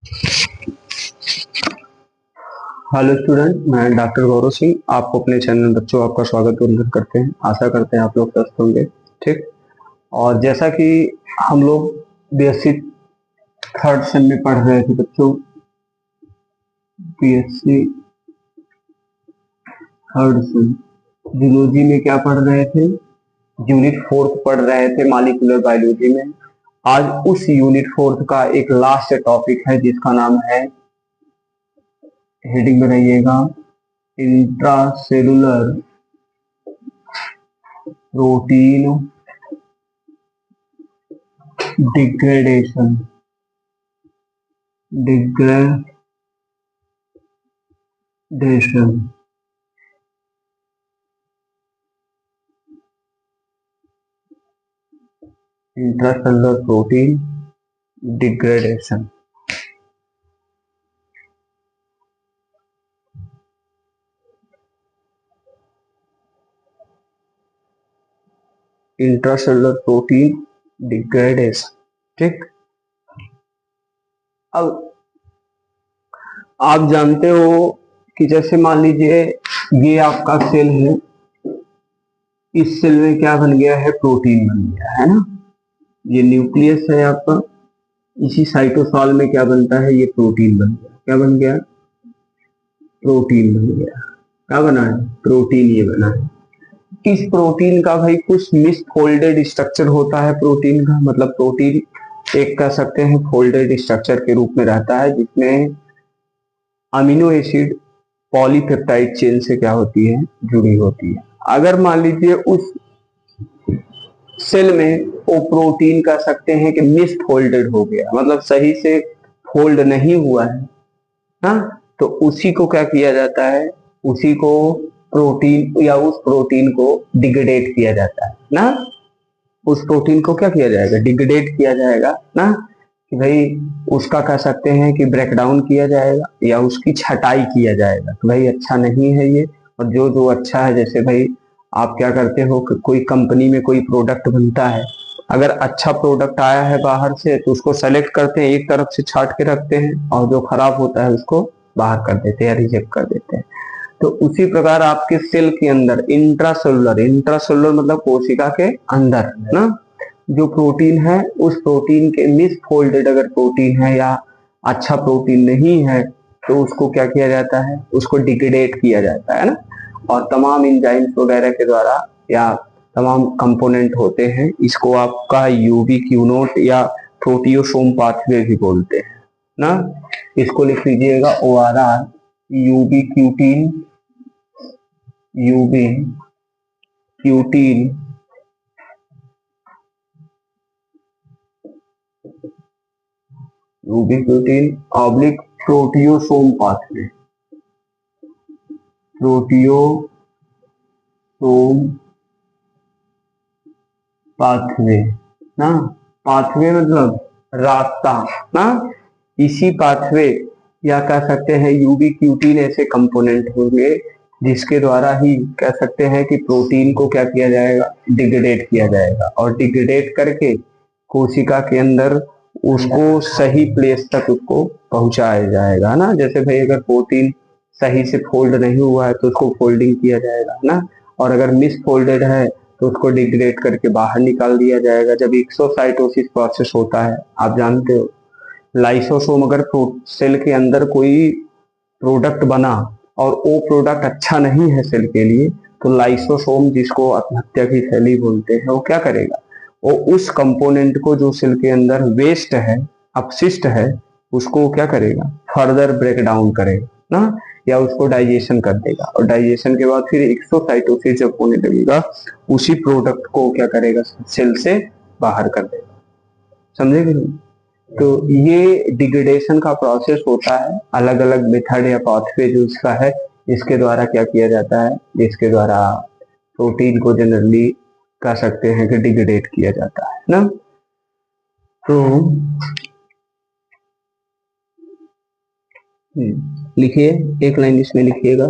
Hello student, मैं doctor Gaurav Singh आपको अपने चैनल बच्चों आपका स्वागत वंदन करते हैं। आशा करते हैं आप लोग स्वस्थ होंगे। ठीक। और जैसा कि हम लोग बीएससी थर्ड सेम में पढ़ रहे थे बच्चों, बीएससी थर्ड सेम जूलॉजी में क्या पढ़ रहे थे? यूनिट फोर्थ पढ़ रहे थे मॉलिक्यूलर बायोलॉजी में। आज उस यूनिट फोर्थ का एक लास्ट टॉपिक है जिसका नाम है, हेडिंग बनाइएगा, intracellular protein degradation. Degradation intracellular protein degradation. Intracellular protein degradation. ठीक। अब आप जानते हो कि जैसे मान लीजिए ये आपका सेल है, इस सेल में क्या बन गया है? प्रोटीन बन गया है ना। ये न्यूक्लियस है आपका, इसी साइटोसॉल में क्या बनता है? ये प्रोटीन बन गया। क्या बन गया? प्रोटीन बन गया। क्या बना है? प्रोटीन ये बना है। इस प्रोटीन का भाई कुछ मिस फोल्डेड स्ट्रक्चर होता है प्रोटीन का, मतलब प्रोटीन एक कह सकते हैं फोल्डेड स्ट्रक्चर के रूप में रहता है, जिसमें अमीनो एसिड पॉलीपेप्टाइड चेन से क्या होती है? जुड़ी होती है। अगर मान लीजिए उस सेल में वो प्रोटीन कह सकते हैं कि मिस फोल्डेड हो गया, मतलब सही से फोल्ड नहीं हुआ है ना, तो उसी को क्या किया जाता है? उसी को प्रोटीन या उस प्रोटीन को डिग्रेडेट किया जाता है ना। उस प्रोटीन को क्या किया जाएगा? डिग्रेडेट किया जाएगा ना, कि भाई उसका कह सकते हैं कि ब्रेक डाउन किया जाएगा या उसकी छटाई किया जाएगा, तो भाई अच्छा नहीं है ये। और जो जो अच्छा है, जैसे भाई आप क्या करते हो कि कोई कंपनी में कोई प्रोडक्ट बनता है, अगर अच्छा प्रोडक्ट आया है बाहर से तो उसको सेलेक्ट करते हैं, एक तरफ से छाट के रखते हैं, और जो खराब होता है उसको बाहर कर देते हैं या रिजेक्ट कर देते हैं। तो उसी प्रकार आपके सेल के अंदर इंट्रासेलुलर, इंट्रासेलुलर मतलब कोशिका के अंदर ना, जो प्रोटीन है उस प्रोटीन के मिस फोल्डेड अगर प्रोटीन है या अच्छा प्रोटीन नहीं है, तो उसको क्या किया जाता है? उसको डिग्रेडेट किया जाता है ना। और तमाम एंजाइम्स वगैरह के द्वारा या तमाम कंपोनेंट होते हैं, इसको आपका यूबी क्यू नोट या प्रोटियोसोम पाथवे भी बोलते हैं ना। इसको लिख लीजिएगा or or, ubiquitin, ubiquitin, ubiquitin oblique proteasome pathway, proteasome pathway ना। पाथवे मतलब रास्ता ना। इसी पाथवे या कह सकते हैं यूबिक्यूटिन ऐसे कंपोनेंट होंगे जिसके द्वारा ही कह सकते हैं कि प्रोटीन को क्या किया जाएगा? डिग्रेडेट किया जाएगा, और डिग्रेडेट करके कोशिका के अंदर उसको सही प्लेस तक उसको पहुंचाया जाएगा ना। जैसे भाई अगर प्रोटीन सही से फोल्ड नहीं हुआ है तो उसको फोल्डिंग किया जाएगा ना, और अगर मिस फोल्डेड है तो उसको डिग्रेड करके बाहर निकाल दिया जाएगा। जब एक्सोसाइटोसिस प्रोसेस होता है, आप जानते हो, लाइसोसोम अगर सेल के अंदर कोई प्रोडक्ट बना और वो प्रोडक्ट अच्छा नहीं है सेल के लिए, तो लाइसोसोम, जिसको आत्महत्या की शैली बोलते हैं, वो क्या करेगा? वो उस कंपोनेंट को जो सेल के अंदर वेस्ट है, अपशिष्ट है, उसको क्या करेगा? फर्दर ब्रेक डाउन करेगा ना, या उसको डाइजेशन कर देगा, और डाइजेशन के बाद फिर एक्सोसाइटोसिस जब होने लगेगा, उसी प्रोडक्ट को क्या करेगा? सेल से बाहर कर देगा। समझे कि नहीं? तो ये डिग्रेडेशन का प्रोसेस होता है, अलग अलग मेथड या पाथवे जो इसका है, इसके द्वारा क्या किया जाता है? इसके द्वारा प्रोटीन को जनरली कह सकते हैं कि डिग्रेडेट किया जाता है ना। तो लिखिए, एक लाइन इसमें लिखिएगा,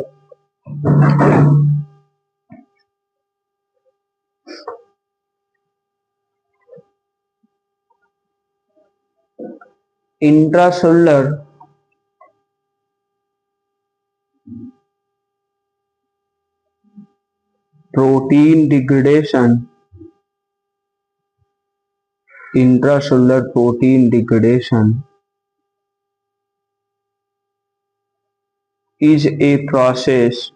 intracellular protein degradation, intracellular protein degradation is a process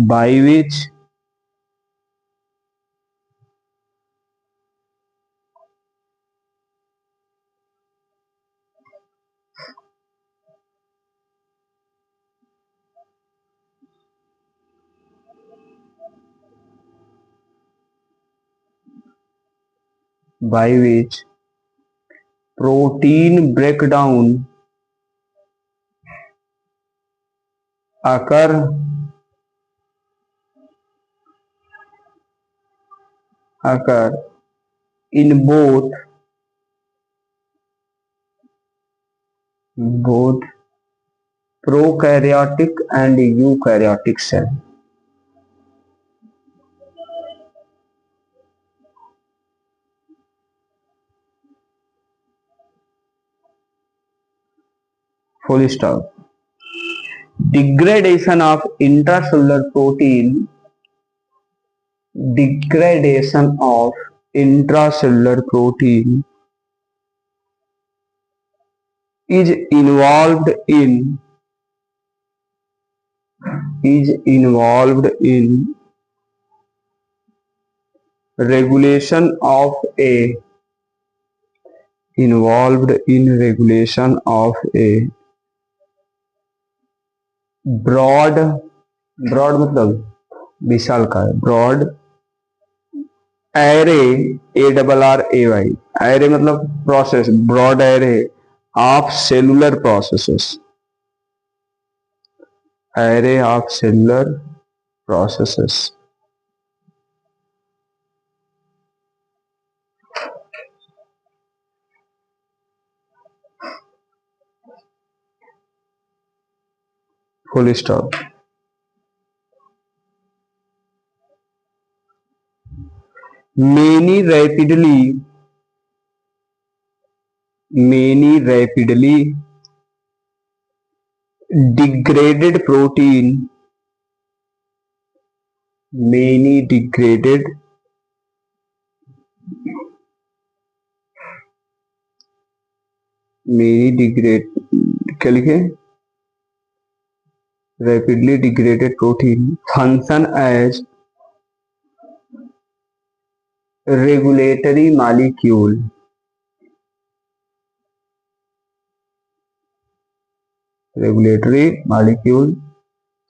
by which protein breakdown occur in both prokaryotic and eukaryotic cell. Full stop. Degradation of intracellular protein is involved in regulation of a broad मतलब विशाल का है, broad array, ARRAY, array मतलब process, broad array of cellular processes, array of cellular processes. Full stop. Many rapidly degraded protein क्या लिखे, rapidly degraded protein function as regulatory molecule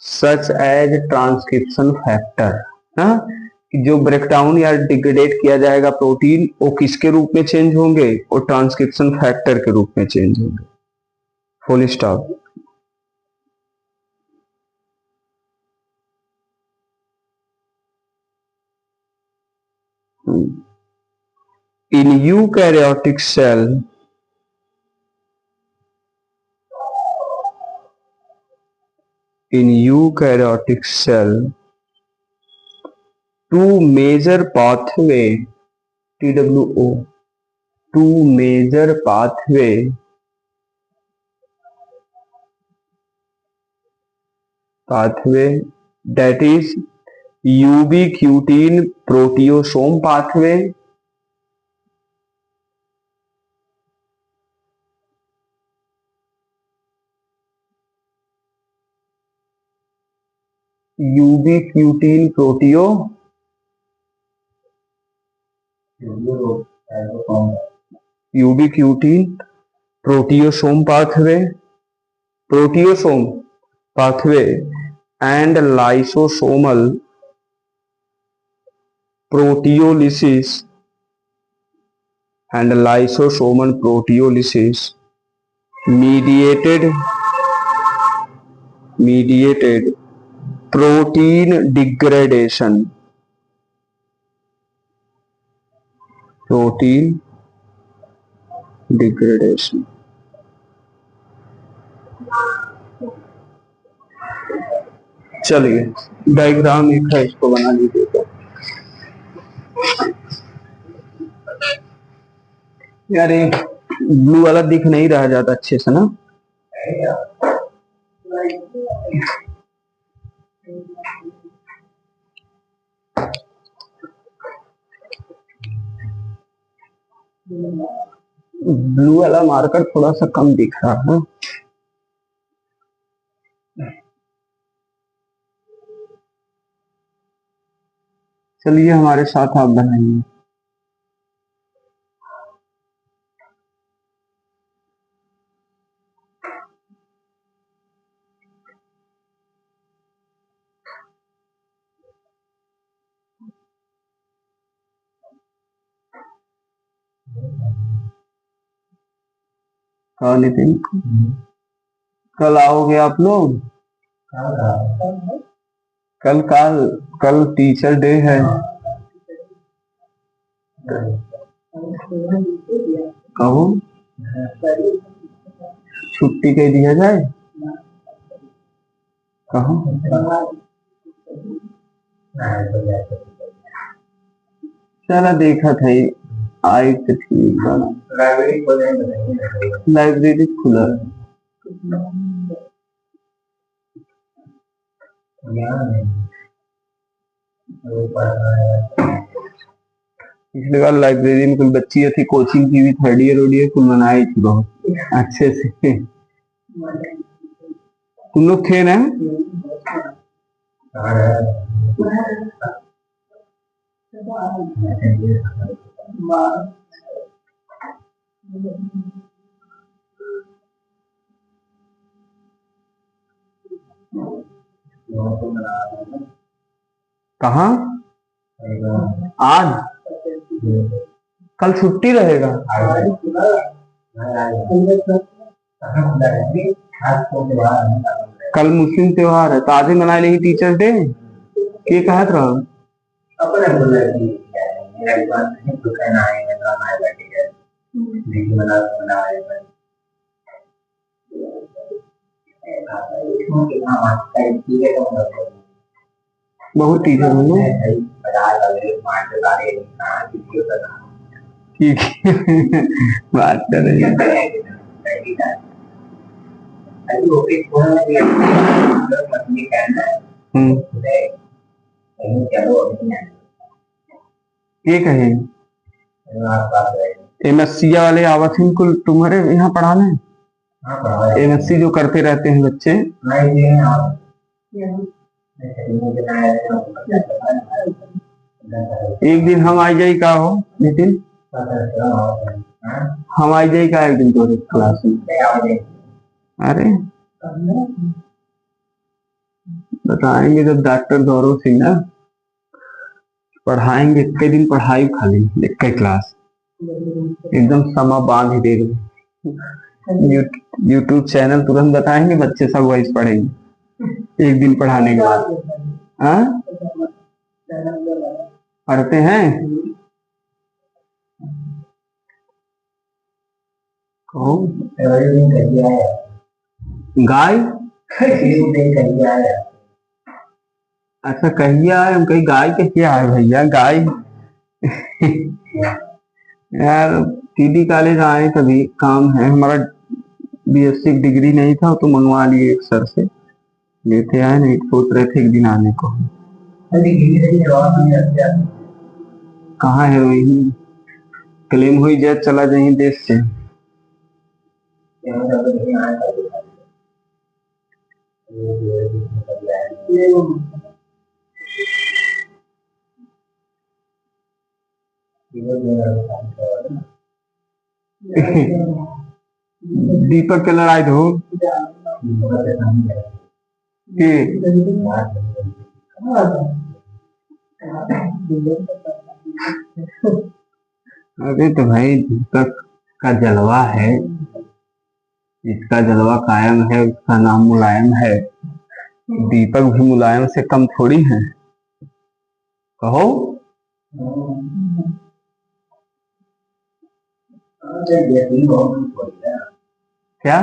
such as transcription factor. हाँ, जो breakdown या degraded किया जाएगा protein, वो किसके रूप में चेंज होंगे, वो ट्रांसक्रिप्शन फैक्टर के रूप में चेंज होंगे. Full stop. In eukaryotic cell, two major pathway TWO, that is ubiquitin proteasome pathway, ubiquitin proteasome pathway and lysosomal proteolysis mediated protein degradation. चलिए डायग्राम एक है, इसको बना लीजिएगा. यार ये ब्लू वाला दिख नहीं रहा ज्यादा अच्छे से ना। ब्लू वाला मार्कर थोड़ा सा कम दिख रहा है। चलिए हमारे साथ आप बनाइए। हाँ नितिन, कल आओगे आप लोग? कल कल कल टीचर डे है। कहो छुट्टी कह दिया जाए। कहो चला देखा था आई तो ठीक है। लाइब्रेरी खुला है। पिछली बार लाइब्रेरी में कोई बच्ची थी, कोचिंग की भी, थर्ड ईयर ओडियर कुल मनाई थी बहुत अच्छे से। तुम लोग थे ना? कहाँ? आज कल छुट्टी रहेगा। कल मुस्लिम त्योहार है तो आज ही मना लेगी टीचर्स डे के कहत रहो। बहुत टीचर हो ठीक बात कर रही है। ये कहे MSC वाले आवत हैं कुल तुम्हारे यहाँ पढ़ाने। MSC जो करते रहते हैं बच्चे। एक दिन हम आ जाए का हो नितिन, हम आ जाए का एक दिन तो क्लास में। अरे बताएंगे जब डॉक्टर गौरव सिंह ना पढ़ाएंगे, कई दिन पढ़ाई खाली कई क्लास एकदम समा बांध ही देंगे। यूट्यूब चैनल तुरंत बताएंगे, बच्चे सब वही पढ़ेंगे एक दिन पढ़ाने के बाद। पढ़ते हैं गाय। अच्छा कहिए आए, हम कहीं गाय के क्या है भैया गाय। यार TD कॉलेज आए तभी काम है हमारा। BSc डिग्री नहीं था तो मंगवा लिए एक सर से, लेते आए नहीं, सोच रहे थे एक दिन आने को। कहाँ है वही क्लेम हुई जाए चला जाए देश से। दीपक के लड़ाई हो अरे तो भाई दीपक का जलवा है, जिसका जलवा कायम है उसका नाम मुलायम है। दीपक भी मुलायम से कम थोड़ी है। कहो क्या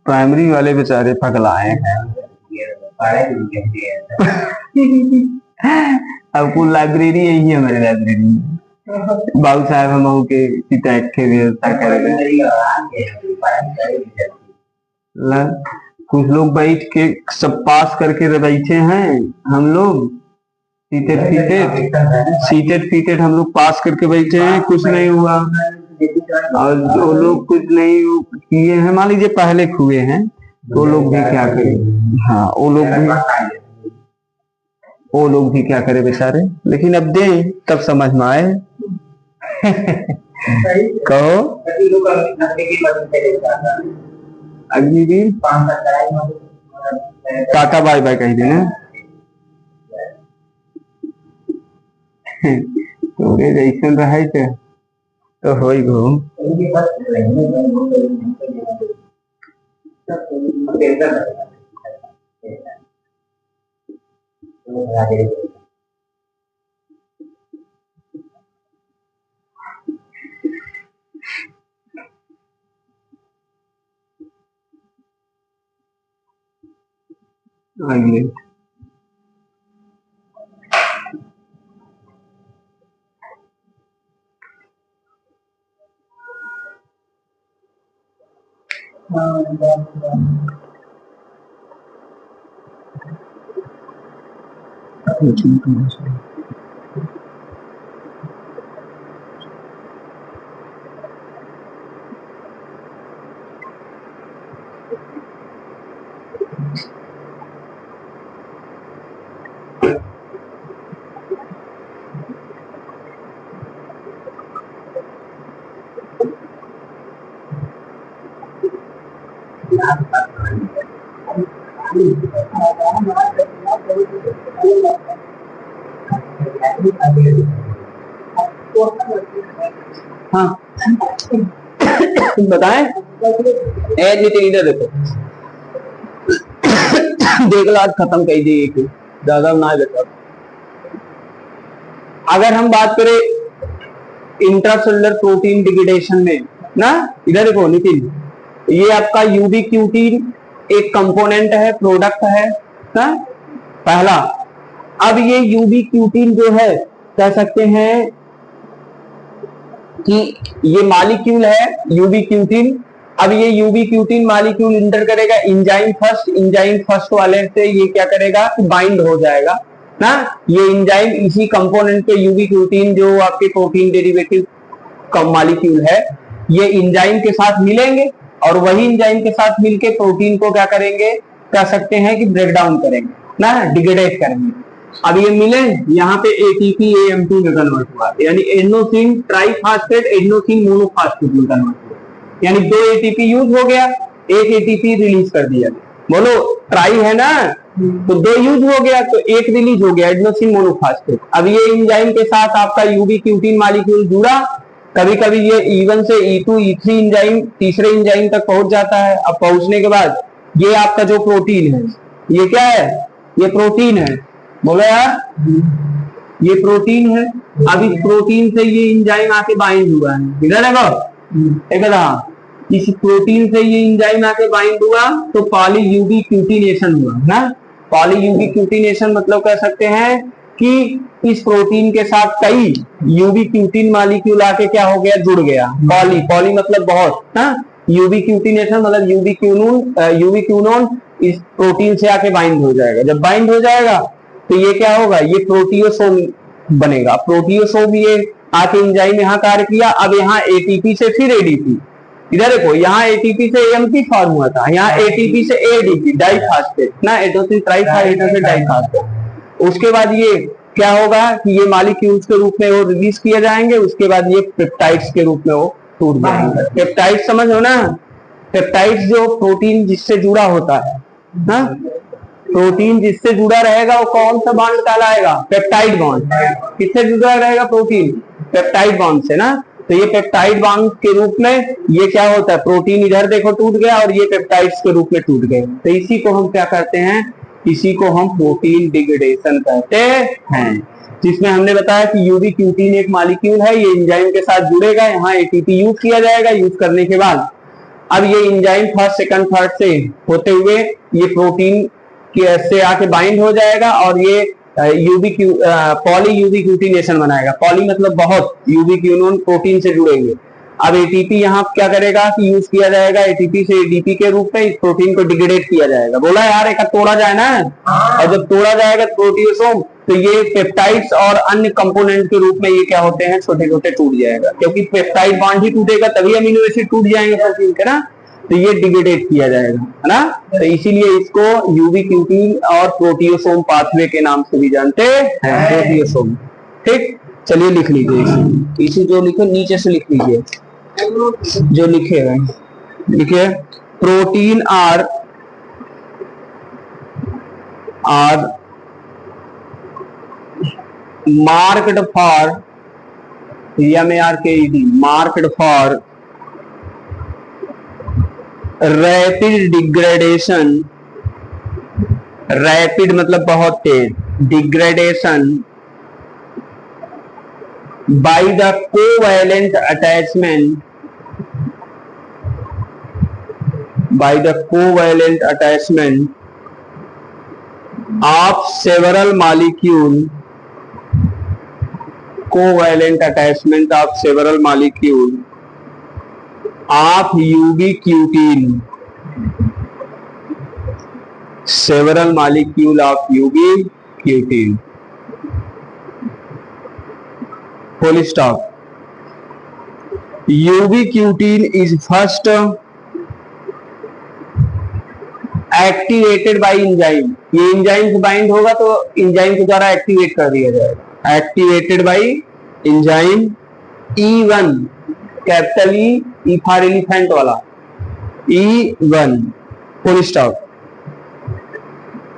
प्राइमरी वाले बेचारे पगलाए हैं। अब कुल लाइब्रेरी यही है हमारी लाइब्रेरी में। बाबू साहब हम के सीता के व्यवस्था करेंगे। कुछ लोग बैठ के सब पास करके बैठे हैं, हम लोग सीटेड हम लोग पास करके बैठे हैं, कुछ नहीं हुआ। और जो लोग कुछ नहीं किए हैं, मान लीजिए पहले हुए हैं, तो लोग भी क्या करें। हाँ, वो लोग भी क्या करे बेचारे, लेकिन अब दे तब समझ में आए। कहो अग्निवीर टाटा बाय बाय कह देना। तोरे जैसन रहे तो हो ही गो। अगले हाँ बताएं। नितिन इधर देखो, देख लो आज खत्म कर दी, ज्यादा ना बता। अगर हम बात करें इंट्रासेलुलर प्रोटीन डिग्रेडेशन में ना, इधर देखो नितिन, ये आपका यूबीक्यूटीन एक कंपोनेंट है, प्रोडक्ट है ना पहला। अब ये यूबीक्यूटीन जो है, कह सकते हैं कि ये मॉलिक्यूल है यूबीक्यूटीन। अब ये यूबीक्यूटीन मॉलिक्यूल इंटर करेगा एंजाइम फर्स्ट वाले से ये क्या करेगा कि बाइंड हो जाएगा ना। ये एंजाइम इसी कंपोनेंट के यूबीक्यूटीन जो आपके प्रोटीन डेरिवेटिव का मॉलिक्यूल है, ये एंजाइम के साथ मिलेंगे और वही एंजाइम के साथ मिलके प्रोटीन को क्या करेंगे, कह सकते हैं कि ब्रेक डाउन करेंगे ना, डिग्रेडेट करेंगे। अब ये मिले, यहाँ पे ATP AMP में कन्वर्ट हुआ, यानी एडेनोसिन ट्राइफॉस्फेट एडेनोसिन मोनोफॉस्फेट में कन्वर्ट हुआ, यानी 2 ATP यूज हो गया, 1 ATP रिलीज कर दिया। बोलो ट्राई है ना, तो 2 यूज हो गया तो 1 रिलीज हो गया, एडेनोसिन मोनोफॉस्फेट। अब ये एंजाइम के साथ आपका यूबीक्यूटीन मॉलिक्यूल जुड़ा, कभी कभी ये E1 से E2 E3 एंजाइम तीसरे एंजाइम तक पहुंच जाता है। अब पहुंचने के बाद ये आपका जो प्रोटीन है, ये क्या है, ये प्रोटीन है, बोलो यार ये प्रोटीन है। अब इस प्रोटीन से ये एंजाइम आके बाइंड हुआ है, इधर देखो, इस प्रोटीन से ये एंजाइम आके बाइंड हुआ तो पॉलीयूबीक्यूटिनेशन हुआ ना। पॉलीयूबीक्यूटिनेशन मतलब कह सकते हैं कि इस प्रोटीन के साथ कई यूबीक्यूटिन मॉलिक्यूल आके क्या हो गया, जुड़ गया। पॉली मतलब बहुत ना, यूबीक्यूटिनेशन मतलब यूबीक्यूनोन इस प्रोटीन से आके बाइंड हो जाएगा। जब बाइंड हो जाएगा तो ये क्या होगा, ये प्रोटियोसोम बनेगा। प्रोटियोसोम ये आके एंजाइम यहाँ कार्य किया। अब यहाँ ATP से फिर ADP, इधर देखो यहाँ ATP से AMP फॉर्म हुआ था, यहाँ ATP से ADP डाइफॉस्फेट ना, एडेनोसिन ट्राइफॉस्फेट डाइफॉस्फेट। उसके बाद ये क्या होगा कि ये मॉलिक्यूल्स के रूप में वो रिलीज किए जाएंगे, उसके बाद ये पेप्टाइड्स के रूप में वो टूट जाएंगे। पेप्टाइड समझो ना, पेप्टाइड्स जो प्रोटीन जिससे जुड़ा होता है ना, प्रोटीन जिससे जुड़ा रहेगा वो कौन सा बॉन्ड कहलाएगा, पेप्टाइड बॉन्ड। किससे जुड़ा रहेगा प्रोटीन, पेप्टाइड बॉन्ड से ना। तो ये पेप्टाइड बॉन्ड के रूप में ये क्या होता है, प्रोटीन इधर देखो टूट गया और ये पेप्टाइड्स के रूप में टूट गए। तो इसी को हम क्या करते हैं, इसी को हम प्रोटीन डिग्रेडेशन कहते हैं, जिसमें हमने बताया कि यूबीक्यूटीन एक मॉलिक्यूल है, ये एंजाइम के साथ जुड़ेगा, यहाँ ATP यूज किया जाएगा। यूज करने के बाद अब ये एंजाइम फर्स्ट सेकंड थर्ड से होते हुए ये प्रोटीन से आके बाइंड हो जाएगा और ये पॉली यूबिक्यूटिनेशन बनाएगा। पॉली मतलब बहुत, यूबिक्यूनोन प्रोटीन से जुड़ेंगे। अब एटीपी यहाँ क्या करेगा कि यूज किया जाएगा, एटीपी से एडीपी के रूप में इस प्रोटीन को डिग्रेड किया जाएगा। बोला यार एक तोड़ा जाए ना, और जब तोड़ा जाएगा प्रोटियोसोम तो ये पेप्टाइड्स और अन्य कंपोनेंट के रूप में ये क्या होते हैं, छोटे छोटे टूट जाएगा, क्योंकि पेप्टाइड बॉन्ड ही टूटेगा तभी अमीनो एसिड टूट जाएंगे प्रोटीन के ना, तो ये डिग्रेडेट किया जाएगा, है ना। तो इसीलिए इसको यूबिक्यूटिन और प्रोटियोसोम पाथवे के नाम से भी जानते हैं, प्रोटियोसोम। ठीक, चलिए लिख लीजिए इसी जो लिखे नीचे से लिख लीजिए जो लिखे हैं, लिखिए protein are marked for MARKED marked for rapid degradation, rapid मतलब बहुत तेज, degradation by the covalent attachment of several molecule, covalent attachment of several molecule of ubiquitin, several molecule of ubiquitin, full stop. Ubiquitin is first activated by enzyme, ये enzyme से bind होगा तो enzyme के द्वारा activate कर दिया जाएगा, activated by enzyme E1, capital E for elephant वाला E1, full stop.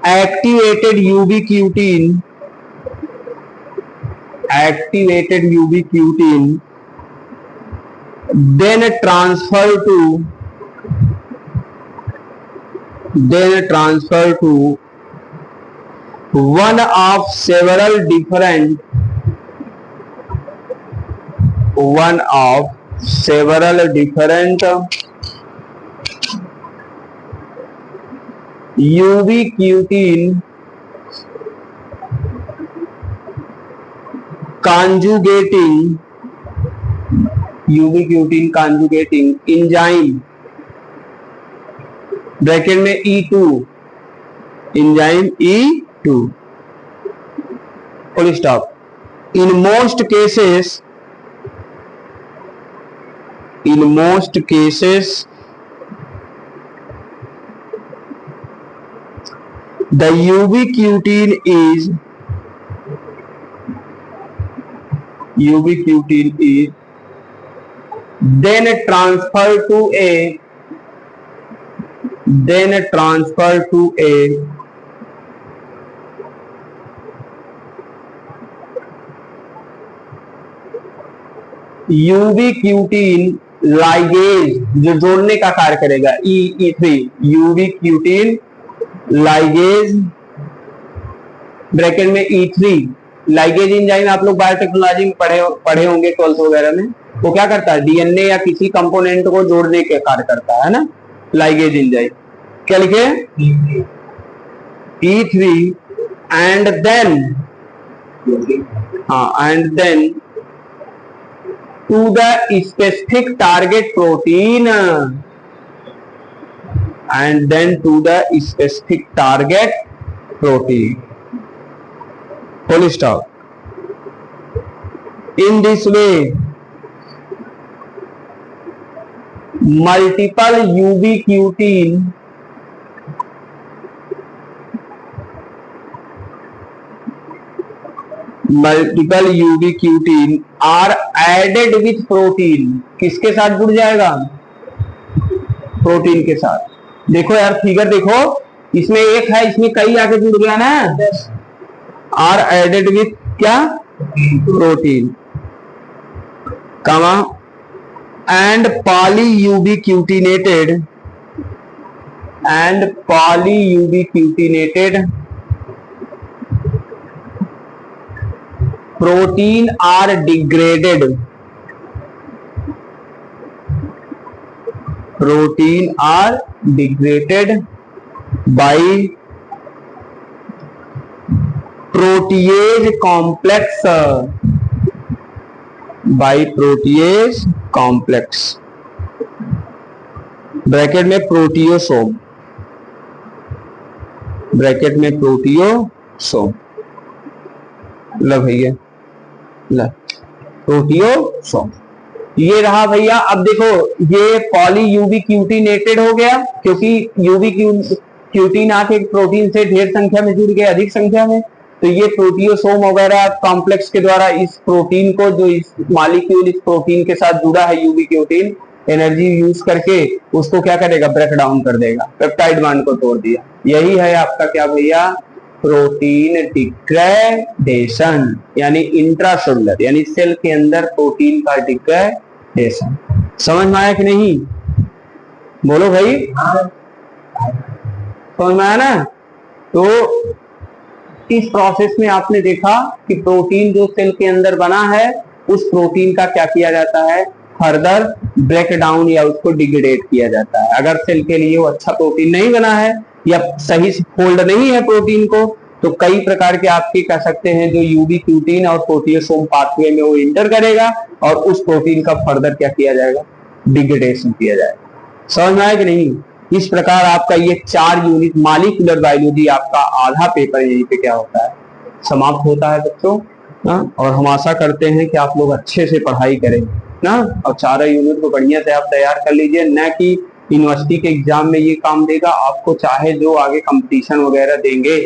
Activated ubiquitin then transfer to one of several different ubiquitin conjugating enzyme, bracket में E2, enzyme E2, full stop. In most cases the ubiquitin is then transferred to a ubiquitin ligase, जो जोड़ने का कार्य करेगा, E3, ubiquitin ligase, bracket में E3, ligase enzyme आप लोग biotechnology में पढ़े होंगे 12th वगैरह में। वो क्या करता है, डीएनए या किसी कंपोनेंट को जोड़ने के कार्य करता है ना, लाइगेज एंजाइम। क्या लिखे, E3 and then to the specific target protein, full stop. In this way multiple ubiquitin are added with protein, किसके साथ जुड़ जाएगा, प्रोटीन के साथ। देखो यार फिगर देखो, इसमें एक है, इसमें कई आके जुड़ गया ना, आर एडेड विथ क्या, प्रोटीन, कमा and polyubiquitinated protein are degraded by protease complex, by protease complex, bracket में प्रोटियोसोम, ब्रैकेट में प्रोटियोसोम, लो भैया लो प्रोटियोसोम, ये रहा भैया। अब देखो ये पॉली यूबी क्यूटिनेटेड हो गया, क्योंकि यूबी क्यूटिन आके प्रोटीन से ढेर संख्या में जुड़ गए, अधिक संख्या में, तो ये प्रोटियोसोम वगैरह कॉम्प्लेक्स के द्वारा इस प्रोटीन को, जो इस मॉलिक्यूल इस प्रोटीन के साथ जुड़ा है यूबी क्यूटिन, एनर्जी यूज करके उसको क्या करेगा, ब्रेक डाउन कर देगा, पेप्टाइड बॉन्ड को तोड़ दिया। यही है आपका क्या भैया, प्रोटीन डिग्रेडेशन, यानी इंट्रासेलुलर, यानी सेल के अंदर प्रोटीन का डिग्रेडेशन। समझ में आया कि नहीं, बोलो भाई, समझ में आया ना। तो इस प्रोसेस में आपने देखा कि प्रोटीन जो सेल के अंदर बना है, उस प्रोटीन का क्या किया जाता है, फर्दर ब्रेक डाउन या उसको डिग्रेडेट किया जाता है। अगर सेल के लिए वो अच्छा प्रोटीन नहीं बना है या सही से फोल्ड नहीं है प्रोटीन को, तो कई प्रकार के आपके कह सकते हैं जो यूबी क्यूटिन और प्रोटियोसोम पाथवे में वो इंटर करेगा और उस प्रोटीन का फर्दर क्या किया जाएगा, डिग्रेडेशन किया जाएगा। समझ में आया कि नहीं। इस प्रकार आपका ये 4 यूनिट मॉलिक्यूलर बायोलॉजी आपका आधा पेपर यहीं पे क्या होता है, समाप्त होता है बच्चों ना। और हम आशा करते हैं कि आप लोग अच्छे से पढ़ाई करेंगे ना, और 4 यूनिट को बढ़िया से आप तैयार कर लीजिए, न कि यूनिवर्सिटी के एग्जाम में ये काम देगा आपको, चाहे जो आगे कंपटीशन वगैरह देंगे,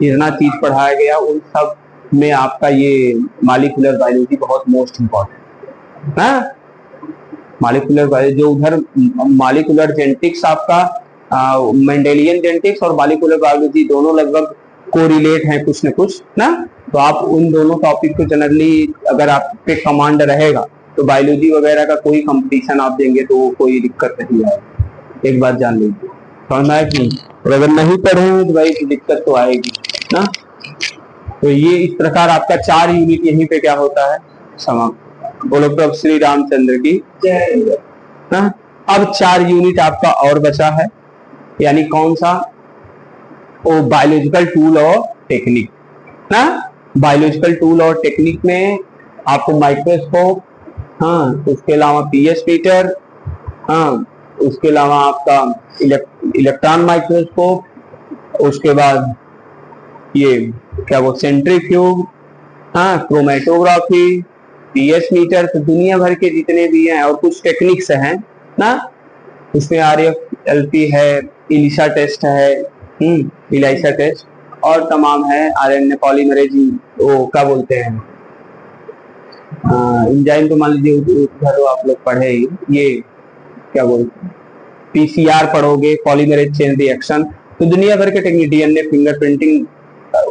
इतना चीज पढ़ाया गया उन सब में आपका ये मॉलिक्यूलर बायोलॉजी बहुत मोस्ट इम्पोर्टेंट है। मॉलिक्यूलर बायोलॉजी जो उधर मॉलिक्यूलर जेनेटिक्स आपका मेंडेलियन जेनेटिक्स और मॉलिक्यूलर बायोलॉजी दोनों लगभग कोरिलेट हैं कुछ न कुछ ना, तो आप उन दोनों टॉपिक को जनरली अगर आप पे कमांड रहेगा तो बायोलॉजी वगैरह का कोई कंपटीशन आप देंगे तो कोई दिक्कत नहीं आएगी, एक बात जान लीजिए, समझ में आया कि नहीं। और अगर नहीं पढ़ेंगे तो भाई दिक्कत तो आएगी ना। तो ये इस प्रकार आपका 4 यूनिट यहीं पे क्या होता है, समाप्त। बोलो प्रभु श्री रामचंद्र की जय। अब 4 यूनिट आपका और बचा है, यानी कौन सा, वो बायोलॉजिकल टूल और टेक्निक ना। बायोलॉजिकल टूल और टेक्निक में आपको माइक्रोस्कोप, हाँ, उसके अलावा पीएस मीटर, हाँ, उसके अलावा आपका इलेक्ट्रॉन माइक्रोस्कोप, उसके बाद ये क्या वो सेंट्रीफ्यूज, हाँ, क्रोमेटोग्राफी, पीएस मीटर, तो दुनिया भर के जितने भी हैं और कुछ टेक्निक्स हैं ना, उसमें RFLP है, इलिशा टेस्ट है, इलाइसा टेस्ट और तमाम है, RNA पॉलीमरेज, वो क्या बोलते हैं इंजाइम, तो मान लीजिए उधर आप लोग पढ़े ये क्या बोलते हैं, PCR पढ़ोगे, पॉलीमरेज चेन रिएक्शन, तो दुनिया भर के टेक्निक, DNA फिंगरप्रिंटिंग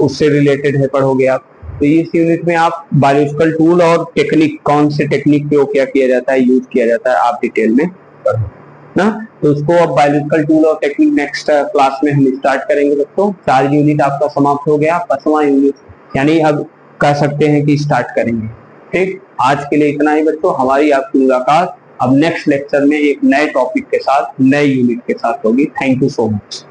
उससे रिलेटेड है, पढ़ोगे आप। तो इस यूनिट में आप बायोलॉजिकल टूल और टेक्निक, कौन से टेक्निक पे क्या किया जाता है, यूज किया जाता है, आप डिटेल में पढ़ो ना। तो उसको अब बायोलॉजिकल टूल और टेक्निक नेक्स्ट क्लास में हम स्टार्ट करेंगे दोस्तों। 4 यूनिट आपका समाप्त हो गया, 5वां यूनिट यानी अब कह सकते हैं कि स्टार्ट करेंगे। ठीक, आज के लिए इतना ही बच्चों, हमारी आपकी मुलाकात अब नेक्स्ट लेक्चर में एक नए टॉपिक के साथ, नए यूनिट के साथ होगी। Thank you so much.